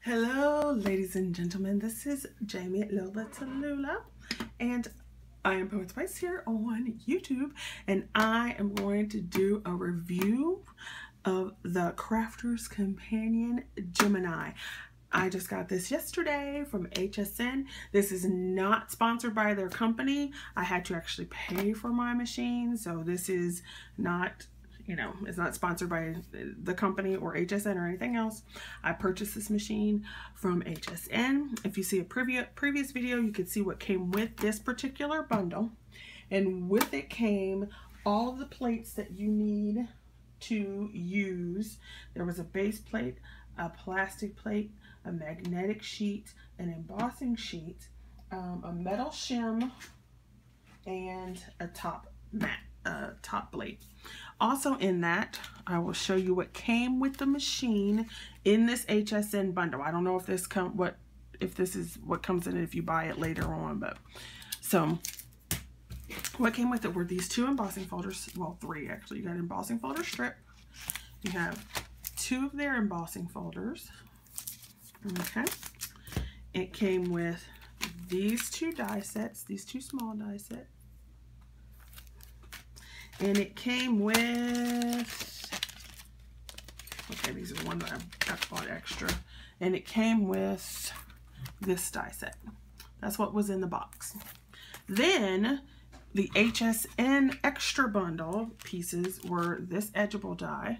Hello, ladies and gentlemen. This is Jamie Lola Tallulah, and I am Poet Spice here on YouTube, and I am going to do a review of the Crafter's Companion Gemini. I just got this yesterday from HSN. This is not sponsored by their company. I had to actually pay for my machine, so this is not, it's not sponsored by the company or HSN or anything else. I purchased this machine from HSN. If you see a previous video, you can see what came with this particular bundle. And with it came all of the plates that you need to use. There was a base plate, a plastic plate, a magnetic sheet, an embossing sheet, a metal shim, and a top plate. Also in that, I will show you what came with the machine in this HSN bundle. I don't know if this is what comes in if you buy it later on, but so what came with it were these two embossing folders. Well, three actually. You got an embossing folder strip. You have two of their embossing folders. Okay. It came with these two die sets, these two small die sets. And it came with, okay, these are the ones I bought extra. And it came with this die set. That's what was in the box. Then the HSN extra bundle pieces were this edgeable die,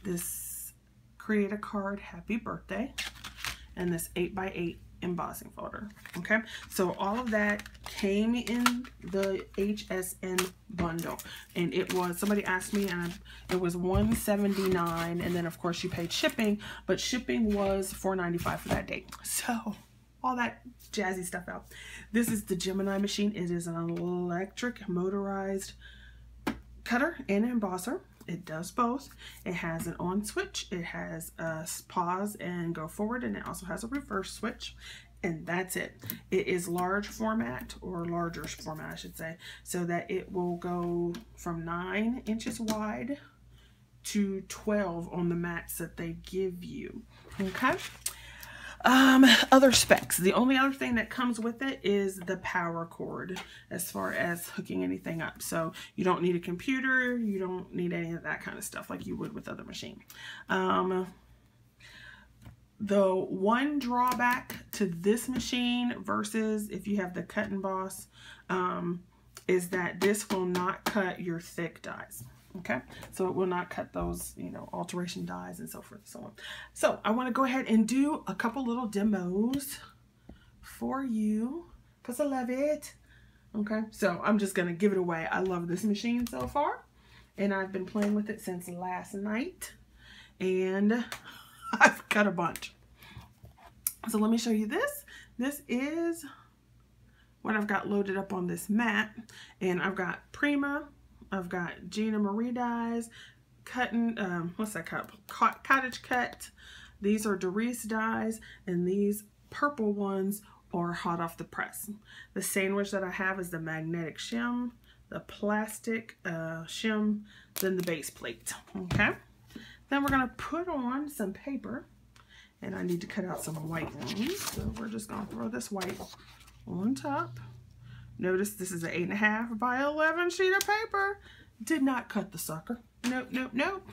this Create a Card Happy Birthday, and this 8x8 embossing folder. Okay, so all of that came in the HSN bundle, and it was, somebody asked me, and it was $179, and then of course you paid shipping, but shipping was $4.95 for that date. So all that jazzy stuff out. This is the Gemini machine. It is an electric motorized cutter and embosser. It does both. It has an on switch, it has a pause and go forward, and it also has a reverse switch, and that's it. It is large format, or larger format I should say, so that it will go from 9 inches wide to 12 on the mats that they give you. Okay. Other specs. The only other thing that comes with it is the power cord as far as hooking anything up. So you don't need a computer, you don't need any of that kind of stuff like you would with other machine. The one drawback to this machine versus if you have the cut and emboss is that this will not cut your thick dies. Okay, so it will not cut those, alteration dies and so forth and so on. So I want to go ahead and do a couple little demos for you because I love it. Okay, so I'm just going to give it away. I love this machine so far, and I've been playing with it since last night, and I've got a bunch. So let me show you this. This is what I've got loaded up on this mat, and I've got Prima, I've got Gina Marie dies, cutting, what's that cut? Cottage cut. These are Doris dies, and these purple ones are hot off the press. The sandwich that I have is the magnetic shim, the plastic shim, then the base plate. Okay. Then we're gonna put on some paper, and I need to cut out some white ones. So we're just gonna throw this white on top. Notice this is an 8.5 by 11 sheet of paper. Did not cut the sucker. Nope, nope, nope.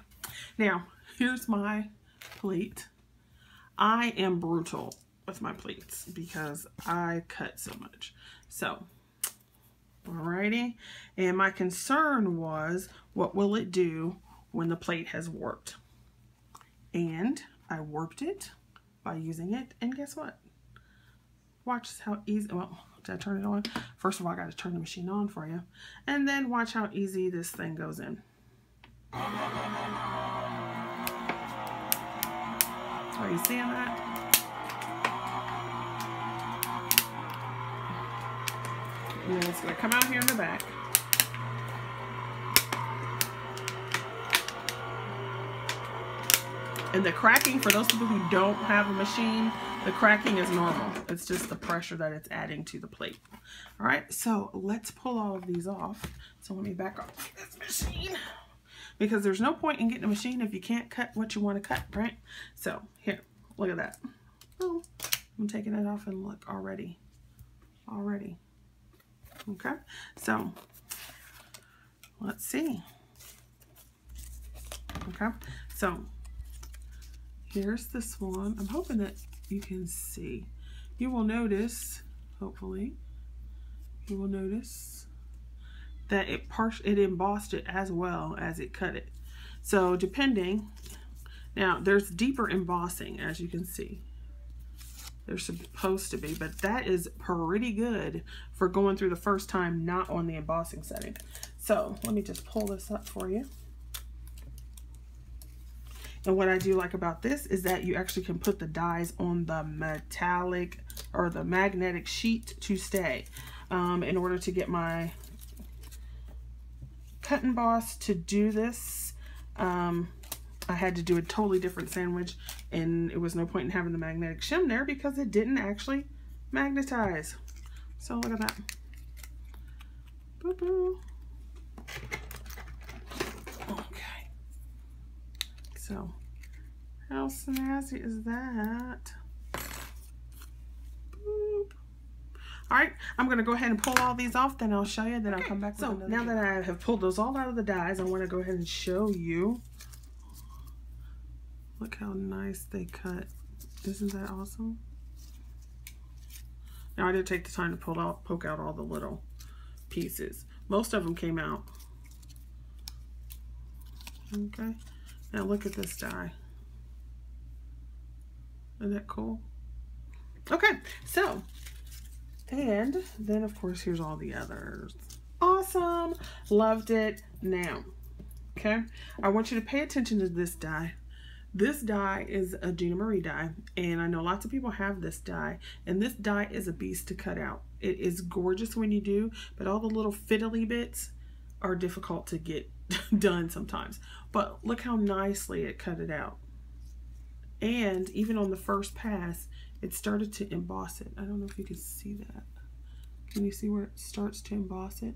Now, here's my plate. I am brutal with my plates because I cut so much. So, alrighty. And my concern was, what will it do when the plate has warped? And I warped it by using it. And guess what? Watch how easy, well, did I turn it on? First of all, I got to turn the machine on for you. And then watch how easy this thing goes in. Are you seeing that? And then it's going to come out here in the back. And the cracking, for those people who don't have a machine, the cracking is normal. It's just the pressure that it's adding to the plate. All right, so let's pull all of these off. So let me back off this machine. because there's no point in getting a machine if you can't cut what you want to cut, right? So here, look at that. Oh, I'm taking it off and look already. Okay, so let's see. Okay, so here's this one. I'm hoping that you can see. You will notice, hopefully, you will notice that it embossed it as well as it cut it. So depending, now there's deeper embossing, as you can see. There's supposed to be, but that is pretty good for going through the first time not on the embossing setting. So let me just pull this up for you. And what I do like about this is that you actually can put the dies on the metallic or the magnetic sheet to stay. In order to get my cut and emboss to do this, I had to do a totally different sandwich, and it was no point in having the magnetic shim there because it didn't actually magnetize. So look at that. Boo boo. Okay. So how snazzy is that? Boop. All right, I'm going to go ahead and pull all these off, then I'll show you, then I'll come back. So now that I have pulled those all out of the dies, I want to go ahead and show you. Look how nice they cut. Isn't that awesome? Now I did take the time to poke out all the little pieces. Most of them came out. Okay. Now look at this die. Isn't that cool? Okay, so, and then of course here's all the others. Awesome. Loved it. Now, okay, I want you to pay attention to this die. This die is a Gina Marie die, and I know lots of people have this die, and this die is a beast to cut out. It is gorgeous when you do, but all the little fiddly bits are difficult to get done sometimes. But look how nicely it cut it out. And even on the first pass, it started to emboss it. I don't know if you can see that. Can you see where it starts to emboss it?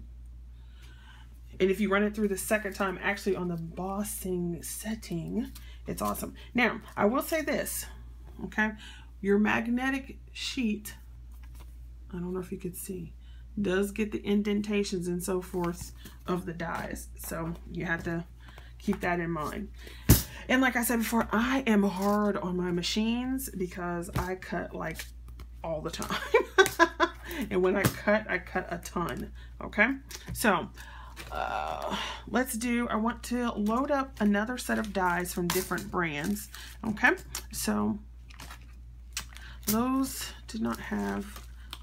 And if you run it through the second time, actually on the embossing setting, it's awesome. Now, I will say this, okay? Your magnetic sheet, I don't know if you could see, does get the indentations and so forth of the dies. So you have to keep that in mind. And like I said before, I am hard on my machines because I cut like all the time. And when I cut a ton, okay? So let's do, I want to load up another set of dies from different brands, okay? So those did not have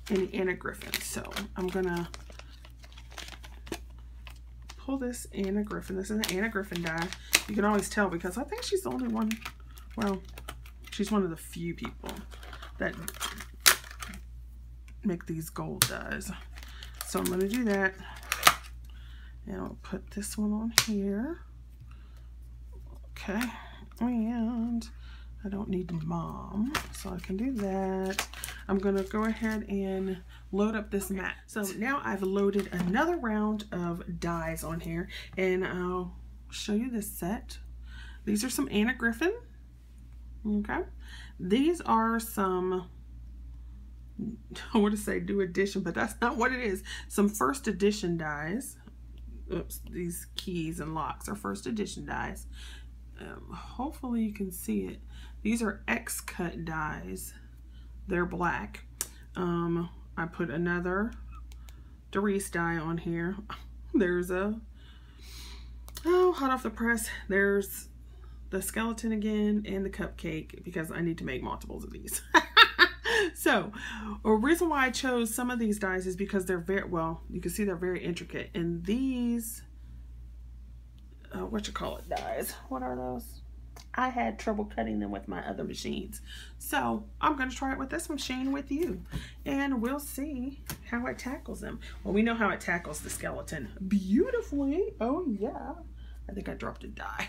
any Anna Griffin, so I'm gonna pull this Anna Griffin. This is an Anna Griffin die. You can always tell because I think she's the only one, well, she's one of the few people that make these gold dies. So I'm gonna do that. And I'll put this one on here. Okay. And I don't need Mom, so I can do that. I'm gonna go ahead and load up this mat. So now I've loaded another round of dies on here, and I'll show you this set. These are some Anna Griffin. Okay. These are some, I want to say new edition, but that's not what it is. Some first edition dies. Oops, these keys and locks are first edition dies. Hopefully you can see it. These are X-cut dies. They're black. I put another Doris die on here. There's a, oh, hot off the press. There's the skeleton again and the cupcake because I need to make multiples of these. So, a reason why I chose some of these dies is because they're very, well, you can see they're very intricate. And these, dies, what are those? I had trouble cutting them with my other machines. So, I'm going to try it with this machine with you. And we'll see how it tackles them. Well, we know how it tackles the skeleton beautifully. Oh, yeah. I think I dropped a die.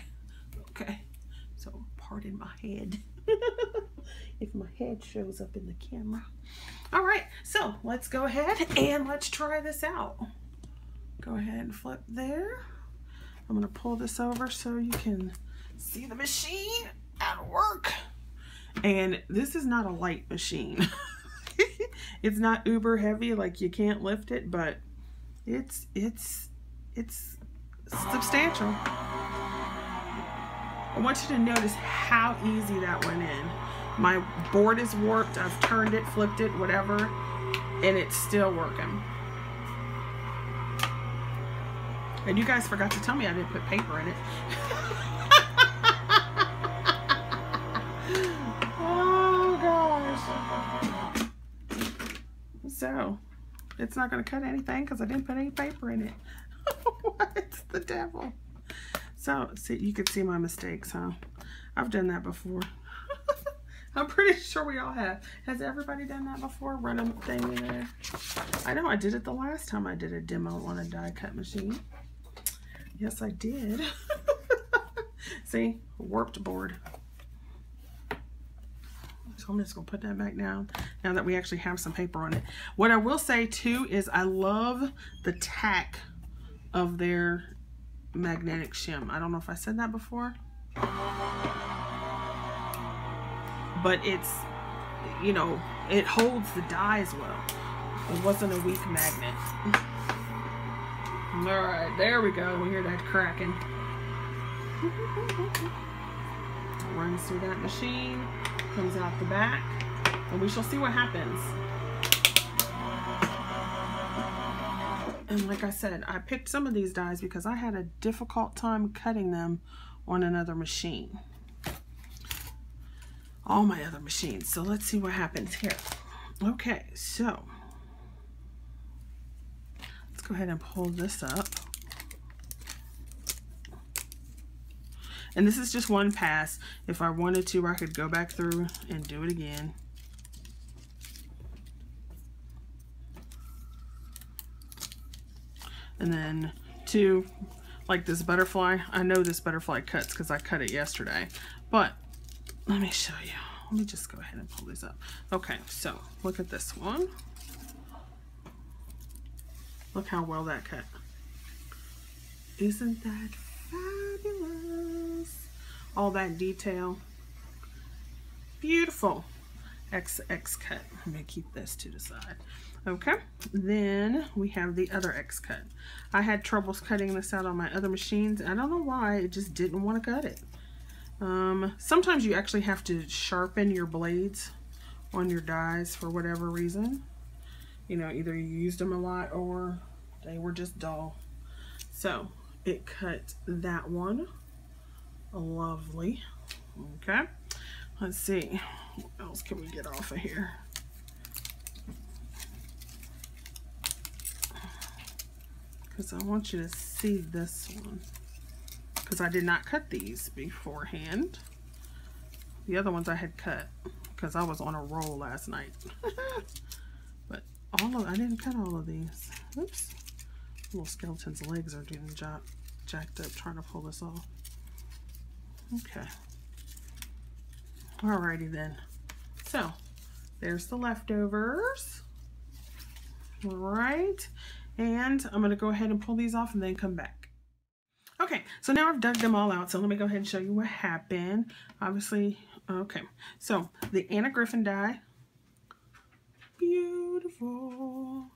Okay. So, pardon my head. If my head shows up in the camera. All right, so let's go ahead and let's try this out. Go ahead and flip there. I'm gonna pull this over so you can see the machine at work. And this is not a light machine. It's not uber heavy, like you can't lift it, but it's substantial. I want you to notice how easy that went in. My board is warped, I've turned it, flipped it, whatever, and it's still working. And you guys forgot to tell me I didn't put paper in it. Oh gosh. So, it's not going to cut anything because I didn't put any paper in it. What's the devil? So, see, you can see my mistakes, huh? I've done that before. I'm pretty sure we all have. Has everybody done that before? Run a thing in there? I know I did it the last time I did a demo on a die cut machine. Yes, I did. See, warped board. So I'm just gonna put that back down now that we actually have some paper on it. What I will say too is I love the tack of their magnetic shim. I don't know if I said that before, but it's, you know, it holds the dies well. It wasn't a weak magnet. All right, there we go. We hear that cracking. Runs through that machine, comes out the back, and we shall see what happens. And like I said, I picked some of these dies because I had a difficult time cutting them on another machine. All my other machines. So let's see what happens here. Okay, so let's go ahead and pull this up. And this is just one pass. If I wanted to, I could go back through and do it again. And then two, like this butterfly. I know this butterfly cuts because I cut it yesterday. But let me show you. Let me just go ahead and pull these up. Okay, so look at this one. Look how well that cut. Isn't that fabulous? All that detail. Beautiful. X cut. Let me keep this to the side. Okay, then we have the other X cut. I had troubles cutting this out on my other machines. I don't know why, it just didn't want to cut it. Sometimes you actually have to sharpen your blades on your dies for whatever reason. You know, either you used them a lot or they were just dull. So it cut that one. Lovely. Okay, let's see. What else can we get off of here? Because I want you to see this one. Because I did not cut these beforehand. The other ones I had cut because I was on a roll last night. But I didn't cut all of these. Oops. Little skeleton's legs are getting jacked up trying to pull this off. Okay. Alrighty then. So, there's the leftovers. Alright. And I'm going to go ahead and pull these off and then come back. Okay, so now I've dug them all out, so let me go ahead and show you what happened. Obviously, okay, so the Anna Griffin die, beautiful,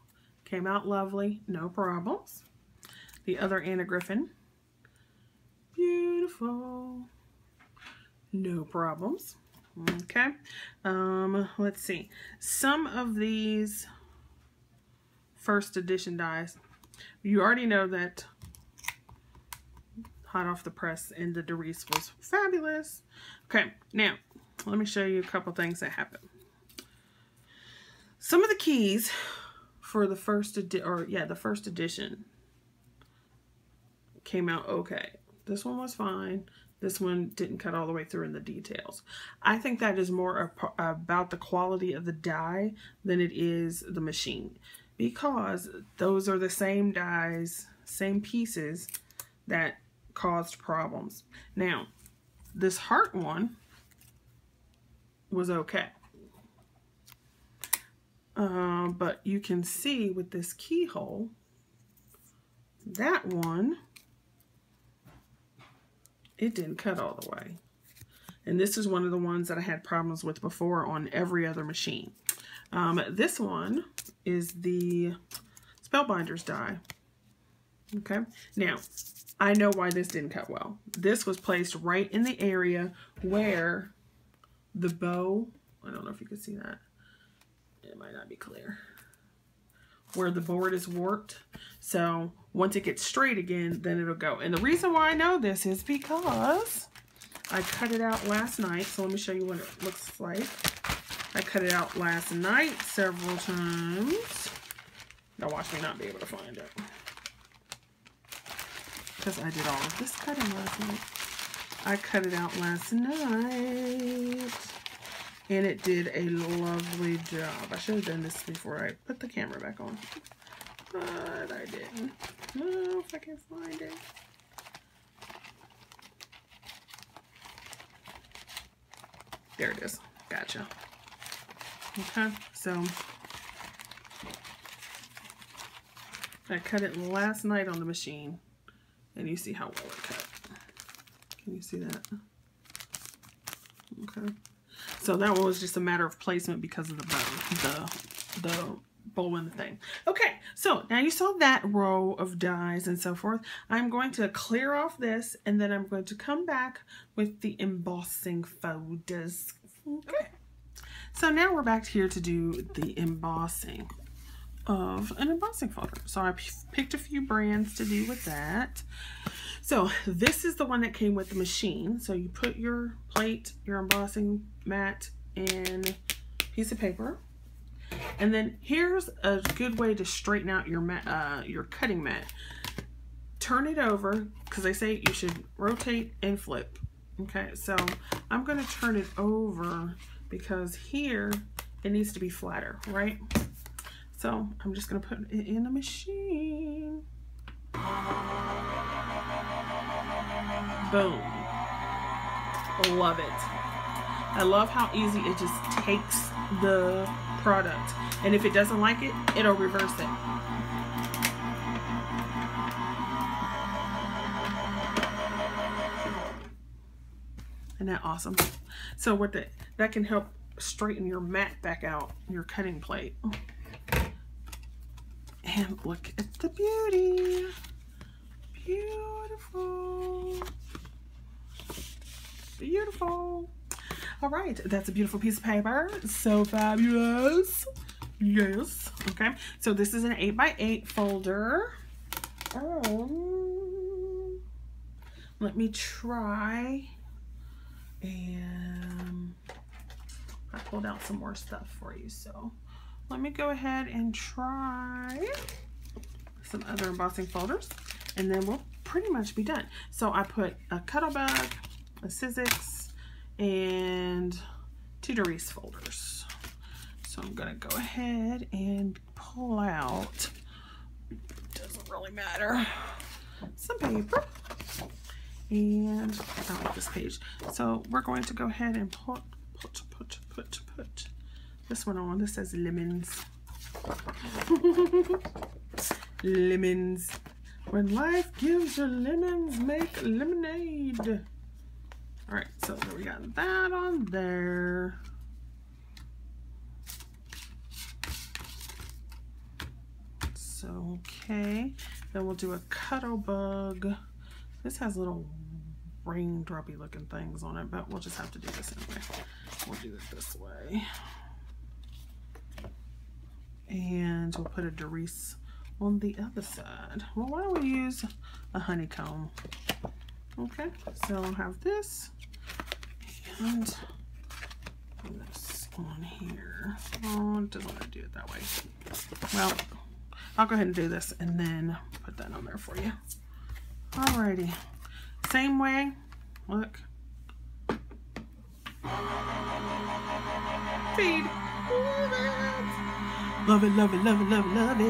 came out lovely, no problems. The other Anna Griffin, beautiful, no problems. Okay, let's see, some of these first edition dies, you already know that hot off the press and the Doris was fabulous. Okay, now let me show you a couple things that happened. Some of the keys for the first edition came out okay. This one was fine. This one didn't cut all the way through in the details. I think that is more about the quality of the die than it is the machine, because those are the same dies, same pieces that caused problems. Now, this heart one was okay. But you can see with this keyhole, that one it didn't cut all the way. And this is one of the ones that I had problems with before on every other machine. This one is the Spellbinders die. Okay, now I know why this didn't cut well. This was placed right in the area where the bow, I don't know if you can see that. It might not be clear. Where the board is warped. So once it gets straight again, then it'll go. And the reason why I know this is because I cut it out last night. So let me show you what it looks like. I cut it out last night several times. Now watch me not be able to find it. Because I did all of this cutting last night. I cut it out last night. And it did a lovely job. I should have done this before I put the camera back on. But I didn't. No, if I can find it. There it is. Gotcha. Okay, so I cut it last night on the machine. And you see how well it cut. Can you see that? Okay. So that one was just a matter of placement because of the bow, the bowl and the thing. Okay, so now you saw that row of dies and so forth. I'm going to clear off this, and then I'm going to come back with the embossing folders. Okay. So now we're back here to do the embossing of an embossing folder. So I picked a few brands to do with that. So this is the one that came with the machine. So you put your plate, your embossing mat, and piece of paper. And then here's a good way to straighten out your mat, your cutting mat. Turn it over, because they say you should rotate and flip. Okay, so I'm going to turn it over because here it needs to be flatter, right? So I'm just going to put it in the machine. Boom. Love it. I love how easy it just takes the product. And if it doesn't like it, it'll reverse it. Isn't that awesome? So what that can help straighten your mat back out, your cutting plate. And look at the beauty. Beautiful. Beautiful. All right, that's a beautiful piece of paper. So fabulous. Yes. Okay, so this is an 8x8 folder. Let me try. And I pulled out some more stuff for you, so let me go ahead and try some other embossing folders, and then we'll pretty much be done. So I put a Cuttlebug, a Sizzix, and 2 Doris folders. So I'm gonna go ahead and pull out, doesn't really matter, some paper. And I like this page. So we're going to go ahead and put this one on. This says lemons. Lemons. When life gives you lemons, make lemonade. All right, so we got that on there. So, okay. Then we'll do a Cuttlebug. This has little raindroppy looking things on it, but we'll just have to do this anyway. We'll do it this way. And we'll put a Doris on the other side. Well, why don't we use a honeycomb? Okay, so I'll have this and this on here. Oh, it doesn't want to do it that way. Well, I'll go ahead and do this and then put that on there for you. Alrighty, same way, look. Feed. Love it, love it, love it, love it, love it.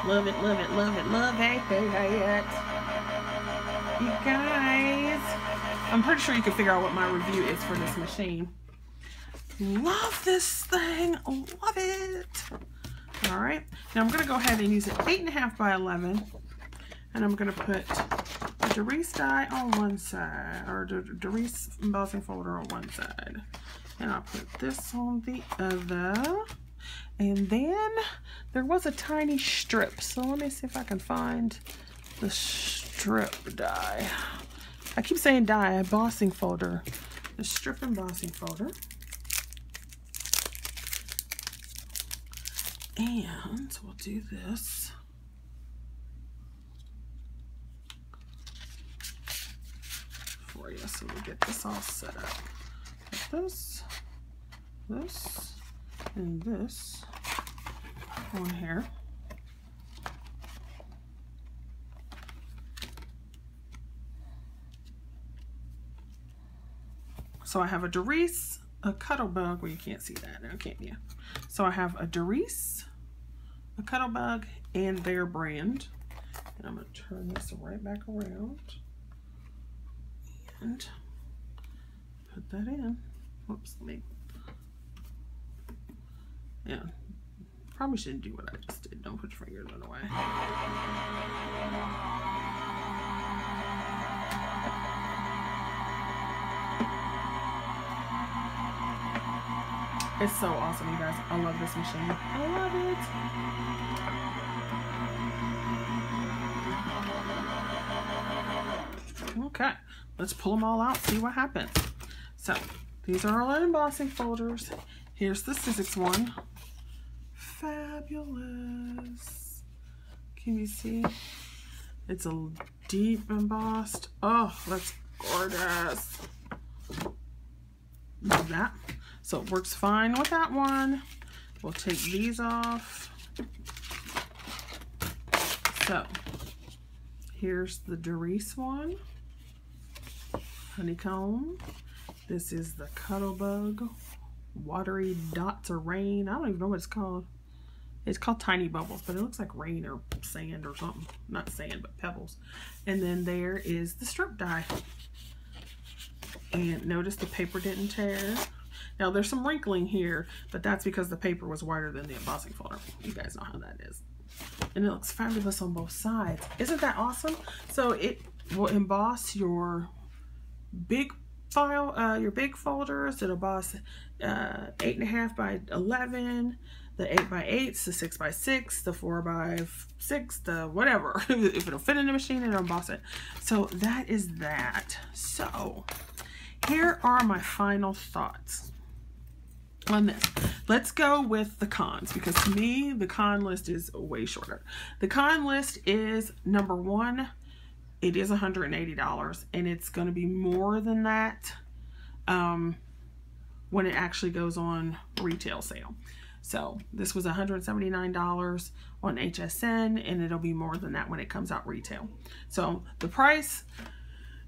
Love it, love it, love it, love it. You guys, I'm pretty sure you can figure out what my review is for this machine. Love this thing, love it. All right, now I'm gonna go ahead and use it 8.5 by 11, and I'm gonna put Derice die on one side, or the Derice embossing folder on one side. And I'll put this on the other. And then there was a tiny strip. So let me see if I can find the strip die. I keep saying die, embossing folder. The strip embossing folder. And we'll do this. For you, so we get this all set up. Put this, and this on here. So I have a Derice, a Cuttlebug. Well, you can't see that now, can't you? So I have a Derice, a Cuttlebug, and their brand. And I'm going to turn this right back around and put that in. Whoops, let me. Yeah, probably shouldn't do what I just did. Don't put your fingers in the way. It's so awesome, you guys. I love this machine. I love it. Okay, let's pull them all out, see what happens. So, these are all our embossing folders. Here's the Sizzix one. Fabulous. Can you see? It's a deep embossed. Oh, that's gorgeous. Love that. So it works fine with that one. We'll take these off. So here's the Derice one. Honeycomb. This is the Cuttlebug. Watery Dots of Rain. I don't even know what it's called. It's called Tiny Bubbles, but it looks like rain or sand or something. Not sand, but pebbles. And then there is the strip die. And notice the paper didn't tear. Now there's some wrinkling here, but that's because the paper was wider than the embossing folder. You guys know how that is. And it looks fabulous on both sides. Isn't that awesome? So it will emboss your big file, your big folders. It'll emboss 8.5 by 11, the 8x8s, the 6x6, the 4x6, the whatever. If it'll fit in the machine, it'll emboss it. So that is that. So here are my final thoughts on this. Let's go with the cons, because to me the con list is way shorter. The con list is, number one, it is $180, and it's going to be more than that when it actually goes on retail sale. So this was $179 on HSN, and it'll be more than that when it comes out retail. So the price,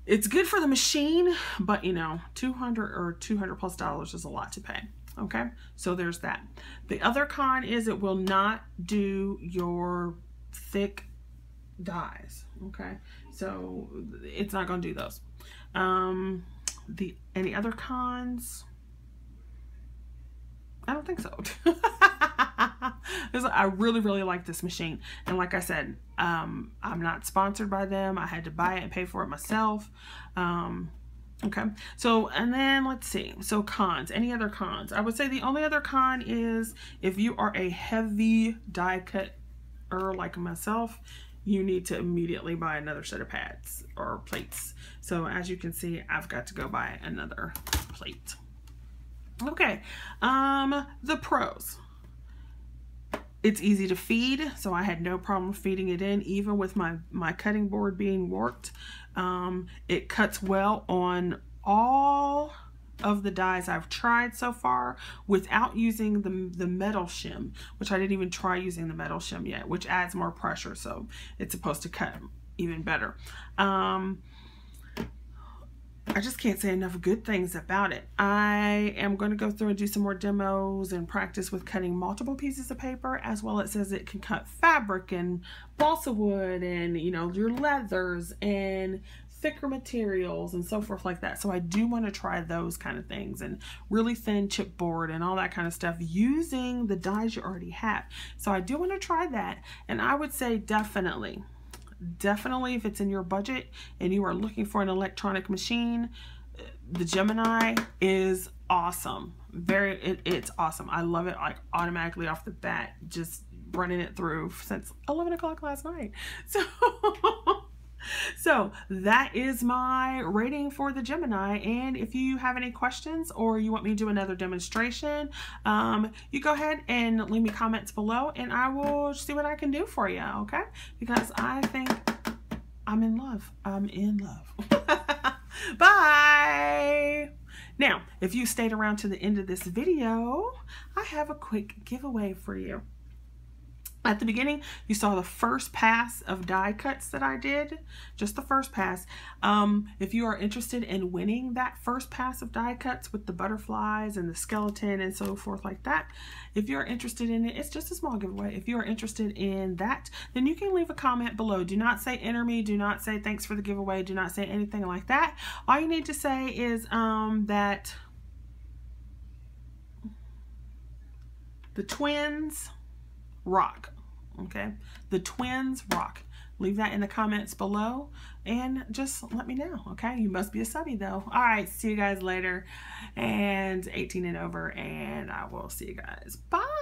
it's good for the machine, but you know, $200 plus is a lot to pay. Okay, so there's that. The other con is it will not do your thick dies. Okay, so it's not going to do those. Any other cons? I don't think so. I really like this machine, and like I said, I'm not sponsored by them. I had to buy it and pay for it myself. Okay, so, and then let's see. So cons, any other cons? I would say the only other con is if you are a heavy die cutter like myself, you need to immediately buy another set of pads or plates. So as you can see, I've got to go buy another plate. Okay, the pros. It's easy to feed, so I had no problem feeding it in, even with my cutting board being warped. It cuts well on all of the dies I've tried so far without using the metal shim, which I didn't even try using the metal shim yet, which adds more pressure, so it's supposed to cut even better. I just can't say enough good things about it. I am going to go through and do some more demos and practice with cutting multiple pieces of paper, as well. It says it can cut fabric and balsa wood and, you know, your leathers and thicker materials and so forth like that. So I do want to try those kind of things, and really thin chipboard and all that kind of stuff using the dies you already have. So I do want to try that, and I would say definitely definitely, if it's in your budget and you are looking for an electronic machine, the Gemini is awesome. It's awesome. I love it, like automatically off the bat, just running it through since 11 o'clock last night. So that is my rating for the Gemini. And if you have any questions or you want me to do another demonstration, you go ahead and leave me comments below and I will see what I can do for you, okay? Because I think I'm in love. I'm in love. Bye! Now, if you stayed around to the end of this video, I have a quick giveaway for you. At the beginning, you saw the first pass of die cuts that I did, just the first pass. If you are interested in winning that first pass of die cuts with the butterflies and the skeleton and so forth like that, if you're interested in it, it's just a small giveaway. If you're interested in that, then you can leave a comment below. Do not say enter me, do not say thanks for the giveaway, do not say anything like that. All you need to say is that the twins rock. Okay, the twins rock. Leave that in the comments below and just let me know. Okay, you must be a subby though. All right, see you guys later, and 18 and over, and I will see you guys. Bye.